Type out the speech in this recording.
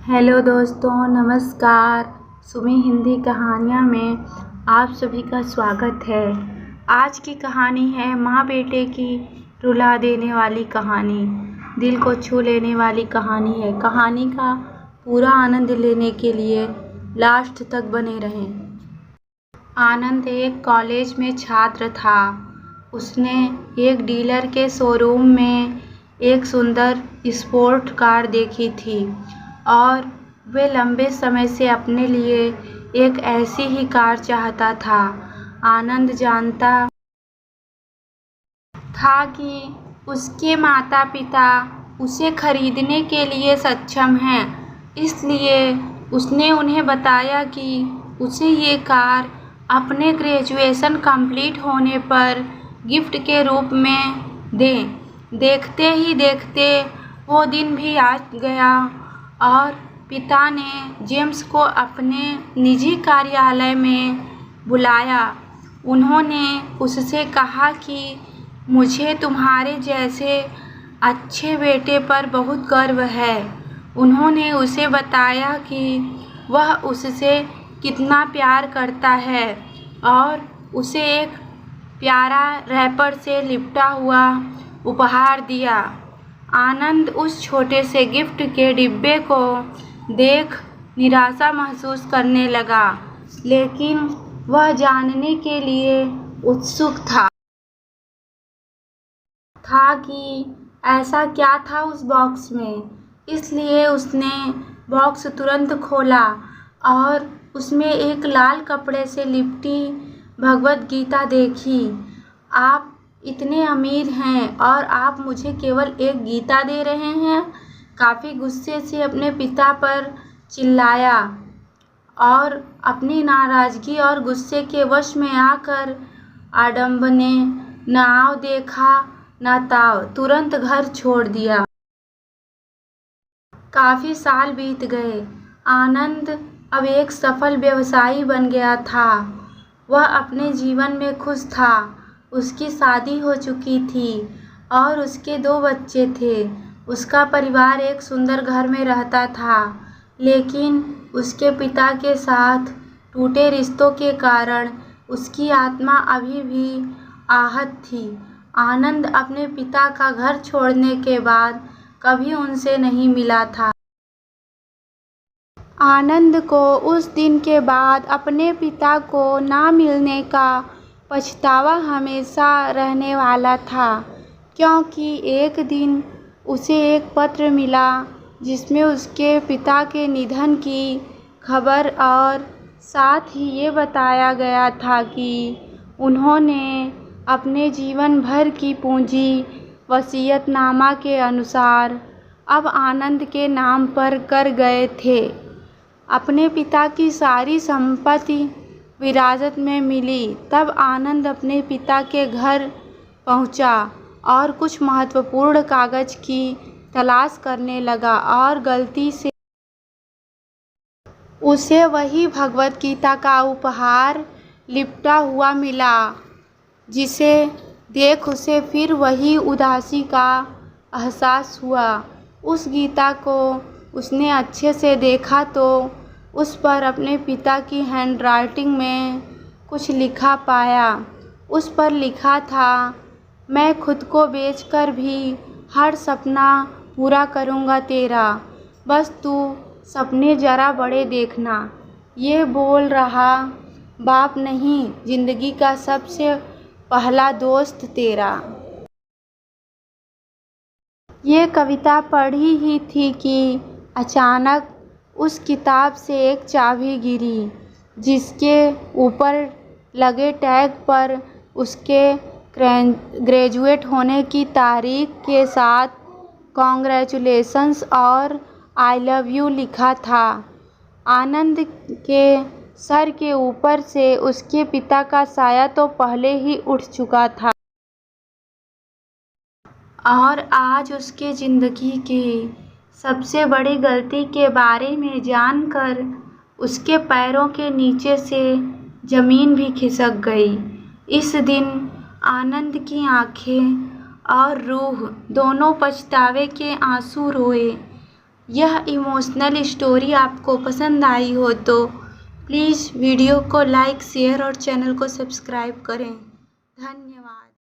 Hello दोस्तों, नमस्कार। सुमी हिंदी कहानियाँ में आप सभी का स्वागत है। आज की कहानी है माँ बेटे की रुला देने वाली कहानी, दिल को छू लेने वाली कहानी है। कहानी का पूरा आनंद लेने के लिए लास्ट तक बने रहें। आनंद एक कॉलेज में छात्र था। उसने एक डीलर के शोरूम में एक सुंदर स्पोर्ट कार देखी थी और वे लंबे समय से अपने लिए एक ऐसी ही कार चाहता था। आनंद जानता था कि उसके माता पिता उसे खरीदने के लिए सक्षम हैं, इसलिए उसने उन्हें बताया कि उसे ये कार अपने ग्रेजुएशन कंप्लीट होने पर गिफ्ट के रूप में दें। देखते ही देखते वो दिन भी आ गया और पिता ने जेम्स को अपने निजी कार्यालय में बुलाया। उन्होंने उससे कहा कि मुझे तुम्हारे जैसे अच्छे बेटे पर बहुत गर्व है। उन्होंने उसे बताया कि वह उससे कितना प्यार करता है और उसे एक प्यारा रैपर से लिपटा हुआ उपहार दिया। आनंद उस छोटे से गिफ्ट के डिब्बे को देख निराशा महसूस करने लगा, लेकिन वह जानने के लिए उत्सुक था कि ऐसा क्या था उस बॉक्स में। इसलिए उसने बॉक्स तुरंत खोला और उसमें एक लाल कपड़े से लिपटी भगवद गीता देखी। आप इतने अमीर हैं और आप मुझे केवल एक गीता दे रहे हैं? काफ़ी गुस्से से अपने पिता पर चिल्लाया और अपनी नाराज़गी और गुस्से के वश में आकर आडम्ब ने न आव देखा न ताव, तुरंत घर छोड़ दिया। काफ़ी साल बीत गए। आनंद अब एक सफल व्यवसायी बन गया था। वह अपने जीवन में खुश था। उसकी शादी हो चुकी थी और उसके 2 बच्चे थे। उसका परिवार एक सुंदर घर में रहता था, लेकिन उसके पिता के साथ टूटे रिश्तों के कारण उसकी आत्मा अभी भी आहत थी। आनंद अपने पिता का घर छोड़ने के बाद कभी उनसे नहीं मिला था। आनंद को उस दिन के बाद अपने पिता को ना मिलने का पछतावा हमेशा रहने वाला था, क्योंकि एक दिन उसे एक पत्र मिला जिसमें उसके पिता के निधन की खबर और साथ ही ये बताया गया था कि उन्होंने अपने जीवन भर की पूंजी वसीयतनामा के अनुसार अब आनंद के नाम पर कर गए थे। अपने पिता की सारी संपत्ति विरासत में मिली। तब आनंद अपने पिता के घर पहुंचा और कुछ महत्वपूर्ण कागज की तलाश करने लगा और गलती से उसे वही भगवद गीता का उपहार लिपटा हुआ मिला, जिसे देख उसे फिर वही उदासी का एहसास हुआ। उस गीता को उसने अच्छे से देखा तो उस पर अपने पिता की हैंडराइटिंग में कुछ लिखा पाया। उस पर लिखा था, मैं खुद को बेचकर भी हर सपना पूरा करूँगा तेरा, बस तू सपने ज़रा बड़े देखना। ये बोल रहा बाप नहीं, जिंदगी का सबसे पहला दोस्त तेरा। ये कविता पढ़ी ही थी कि अचानक उस किताब से एक चाबी गिरी, जिसके ऊपर लगे टैग पर उसके ग्रेजुएट होने की तारीख के साथ कॉन्ग्रेचुलेशंस और आई लव यू लिखा था। आनंद के सर के ऊपर से उसके पिता का साया तो पहले ही उठ चुका था और आज उसके ज़िंदगी की सबसे बड़ी गलती के बारे में जानकर उसके पैरों के नीचे से ज़मीन भी खिसक गई। इस दिन आनंद की आंखें और रूह दोनों पछतावे के आंसू रोए। यह इमोशनल स्टोरी आपको पसंद आई हो तो प्लीज़ वीडियो को लाइक शेयर और चैनल को सब्सक्राइब करें। धन्यवाद।